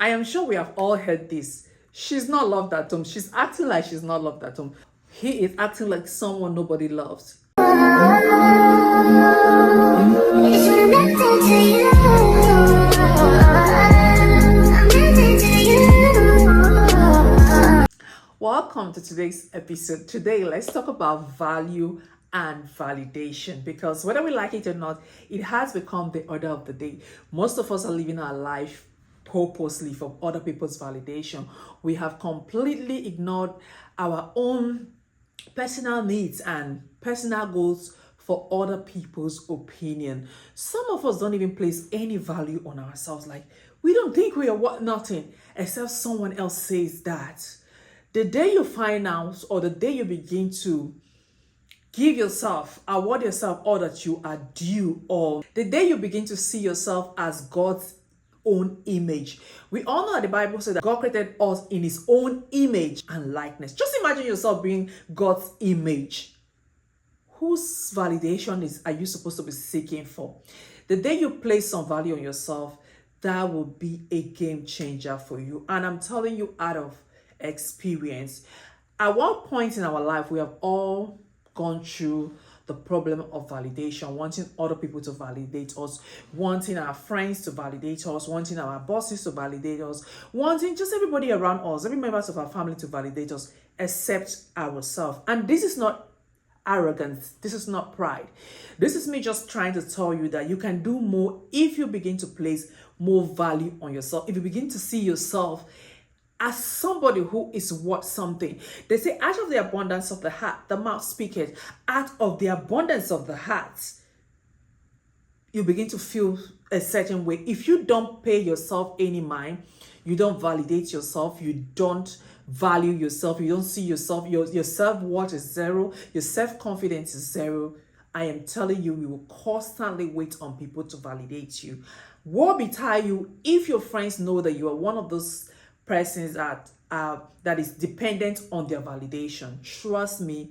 I am sure we have all heard this. She's not loved at home. She's acting like she's not loved at home. He is acting like someone nobody loves. Welcome to today's episode. Today, let's talk about value and validation, because whether we like it or not, it has become the order of the day. Most of us are living our life purposely for other people's validation. We have completely ignored our own personal needs and personal goals for other people's opinion. Some of us don't even place any value on ourselves. Like, we don't think we are worth nothing except someone else says that. The day you find out, or the day you begin to give yourself, award yourself all that you are due, or the day you begin to see yourself as God's own image. We all know that the Bible says that God created us in his own image and likeness. Just imagine yourself being God's image. Whose validation are you supposed to be seeking for? The day you place some value on yourself, that will be a game changer for you. And I'm telling you out of experience. At one point in our life, we have all gone through the problem of validation, wanting other people to validate us, wanting our friends to validate us, wanting our bosses to validate us, wanting just everybody around us, every members of our family to validate us, except ourselves. And this is not arrogance. This is not pride. This is me just trying to tell you that you can do more if you begin to place more value on yourself. If you begin to see yourself as somebody who is worth something. They say, out of the abundance of the heart, the mouth speaketh. Out of the abundance of the heart, you begin to feel a certain way. If you don't pay yourself any mind, you don't validate yourself, you don't value yourself, you don't see yourself, your self-worth is zero, your self-confidence is zero, I am telling you, you will constantly wait on people to validate you. Woe betide you if your friends know that you are one of those persons that is dependent on their validation. Trust me,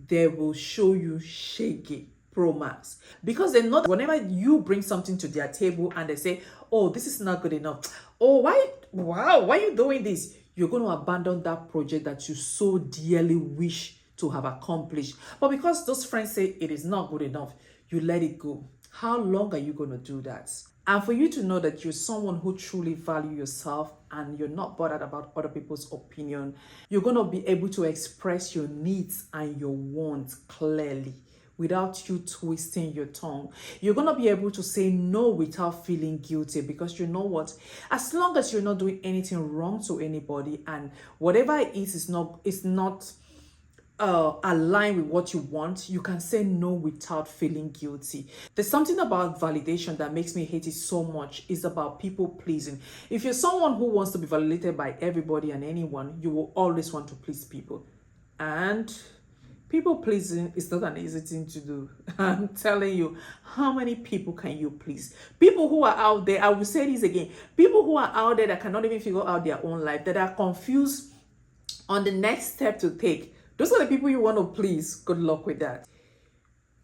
they will show you shaky pro max, because they know that whenever you bring something to their table and they say, oh, this is not good enough, oh, why are you doing this, you're going to abandon that project that you so dearly wish to have accomplished. But because those friends say it is not good enough, you let it go. How long are you going to do that? And for you to know that you're someone who truly value yourself and you're not bothered about other people's opinion, you're going to be able to express your needs and your wants clearly without you twisting your tongue. You're going to be able to say no without feeling guilty, because you know what? As long as you're not doing anything wrong to anybody and whatever it is not align with what you want, you can say no without feeling guilty. There's something about validation that makes me hate it so much. It's about people pleasing. If you're someone who wants to be validated by everybody and anyone, you will always want to please people. And people pleasing is not an easy thing to do. I'm telling you, how many people can you please? People who are out there, I will say this again, people who are out there that cannot even figure out their own life, that are confused on the next step to take. Those are the people you want to please. Good luck with that.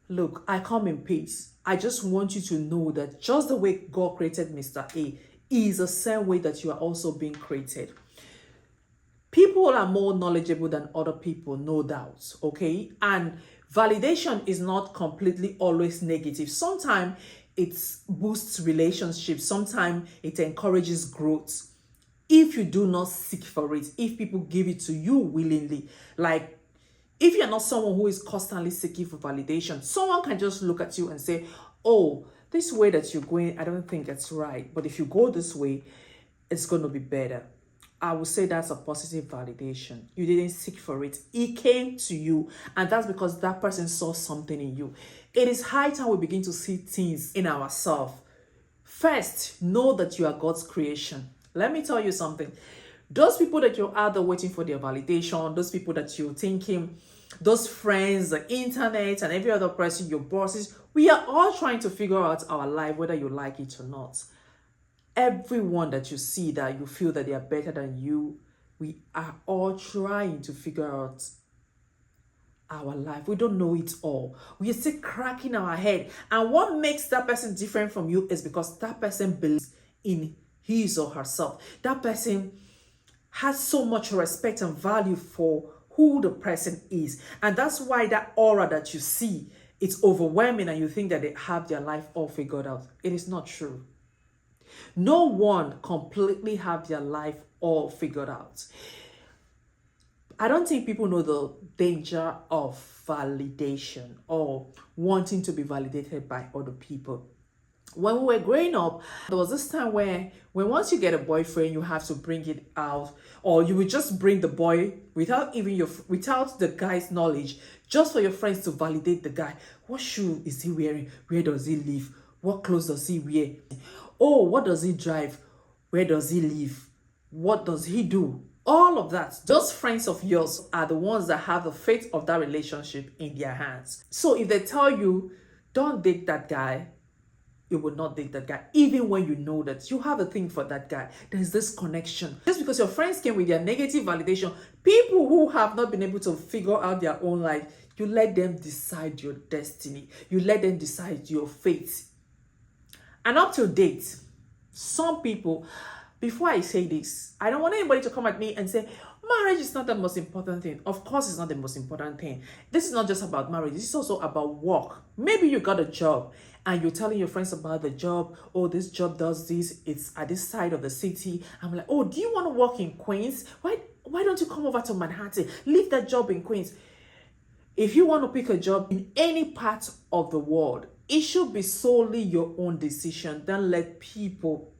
Look, I come in peace. I just want you to know that just the way God created Mr. A is the same way that you are also being created. People are more knowledgeable than other people, no doubt, okay? And validation is not completely always negative. Sometimes it boosts relationships. Sometimes it encourages growth. If you do not seek for it, if people give it to you willingly, like if you're not someone who is constantly seeking for validation, someone can just look at you and say, oh, this way that you're going, I don't think it's right. But if you go this way, it's going to be better. I would say that's a positive validation. You didn't seek for it. It came to you. And that's because that person saw something in you. It is high time we begin to see things in ourselves. First, know that you are God's creation. Let me tell you something. Those people that you're out there waiting for their validation, those people that you're thinking, those friends, the internet, and every other person, your bosses, we are all trying to figure out our life, whether you like it or not. Everyone that you see that you feel that they are better than you, we are all trying to figure out our life. We don't know it all. We are still cracking our head. And what makes that person different from you is because that person believes in his or herself. That person has so much respect and value for who the person is. And that's why that aura that you see, it's overwhelming and you think that they have their life all figured out. It is not true. No one completely have their life all figured out. I don't think people know the danger of validation or wanting to be validated by other people. When we were growing up, there was this time where when once you get a boyfriend, you have to bring it out, or you would just bring the boy without without the guy's knowledge, just for your friends to validate the guy. What shoe is he wearing? Where does he live? What clothes does he wear? Oh, what does he drive? Where does he live? What does he do? All of that. Those friends of yours are the ones that have the fate of that relationship in their hands. So if they tell you, don't date that guy, you will not date that guy, even when you know that you have a thing for that guy. There's this connection. Just because your friends came with their negative validation, people who have not been able to figure out their own life, you let them decide your destiny. You let them decide your fate. And up to date, some people, before I say this, I don't want anybody to come at me and say, marriage is not the most important thing. Of course, it's not the most important thing. This is not just about marriage. This is also about work. Maybe you got a job and you're telling your friends about the job. Oh, this job does this. It's at this side of the city. I'm like, oh, do you want to work in Queens? Why don't you come over to Manhattan? Leave that job in Queens. If you want to pick a job in any part of the world, it should be solely your own decision. Don't let people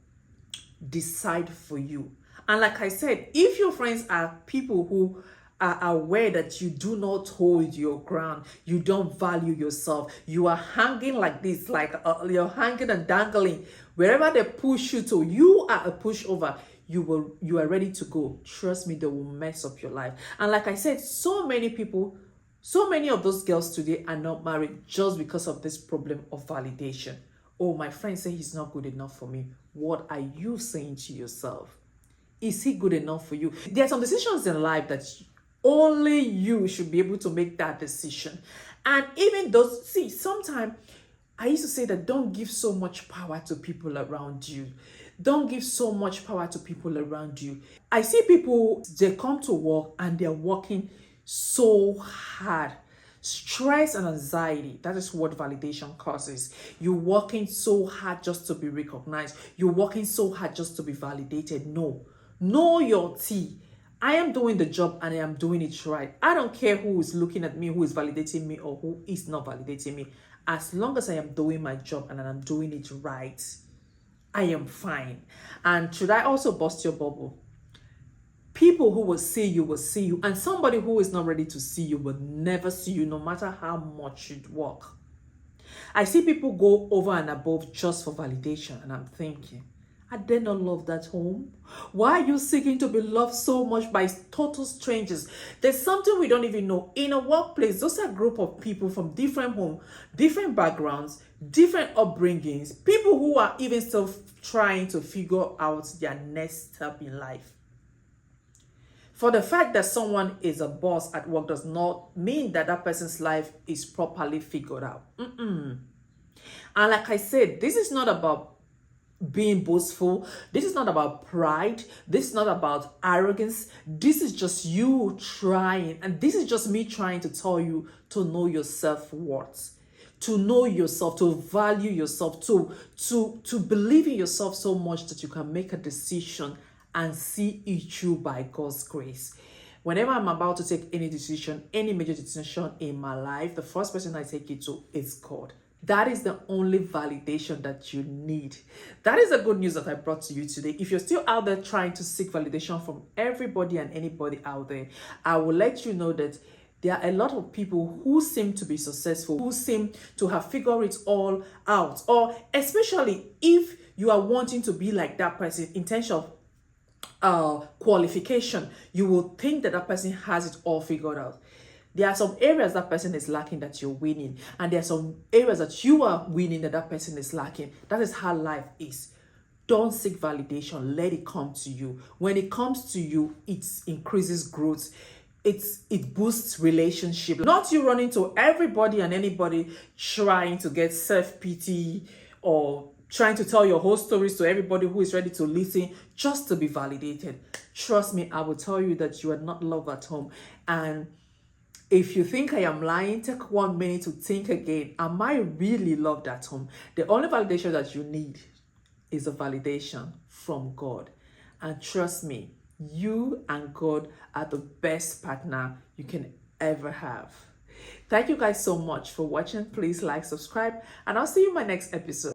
decide for you. And like I said, if your friends are people who are aware that you do not hold your ground, you don't value yourself, you are hanging like this, like you're hanging and dangling, wherever they push you to, you are a pushover, you are ready to go. Trust me, they will mess up your life. And like I said, so many of those girls today are not married just because of this problem of validation. Oh, my friend say he's not good enough for me. What are you saying to yourself? Is he good enough for you? There are some decisions in life that only you should be able to make that decision. And even those, see, sometimes I used to say that don't give so much power to people around you. Don't give so much power to people around you. I see people, they come to work and they're working so hard. Stress and anxiety, that is what validation causes. You're working so hard just to be recognized. You're working so hard just to be validated. No. Know your T. I am doing the job and I am doing it right. I don't care who is looking at me, who is validating me, or who is not validating me. As long as I am doing my job and I'm doing it right, I am fine. And should I also bust your bubble? People who will see you, and somebody who is not ready to see you will never see you, no matter how much you work. I see people go over and above just for validation, and I'm thinking, I dare not love that home. Why are you seeking to be loved so much by total strangers? There's something we don't even know. In a workplace, those are a group of people from different homes, different backgrounds, different upbringings, people who are even still trying to figure out their next step in life. For the fact that someone is a boss at work does not mean that that person's life is properly figured out. And like I said, this is not about being boastful. This is not about pride. This is not about arrogance. This is just you trying. And this is just me trying to tell you to know your self-worth, to know yourself, to value yourself, to believe in yourself so much that you can make a decision and see it through by God's grace. Whenever I'm about to take any decision, any major decision in my life, the first person I take it to is God. That is the only validation that you need. That is the good news that I brought to you today. If you're still out there trying to seek validation from everybody and anybody out there, I will let you know that there are a lot of people who seem to be successful, who seem to have figured it all out. Or especially if you are wanting to be like that person in terms of qualification, you will think that that person has it all figured out. There are some areas that person is lacking that you're winning, and there are some areas that you are winning that that person is lacking. That is how life is. Don't seek validation. Let it come to you. When it comes to you, it increases growth. It boosts relationship. Not you running to everybody and anybody trying to get self-pity or trying to tell your whole stories to everybody who is ready to listen just to be validated. Trust me, I will tell you that you are not loved at home. And if you think I am lying, take 1 minute to think again. Am I really loved at home? The only validation that you need is a validation from God. And trust me, you and God are the best partner you can ever have. Thank you guys so much for watching. Please like, subscribe, and I'll see you in my next episode.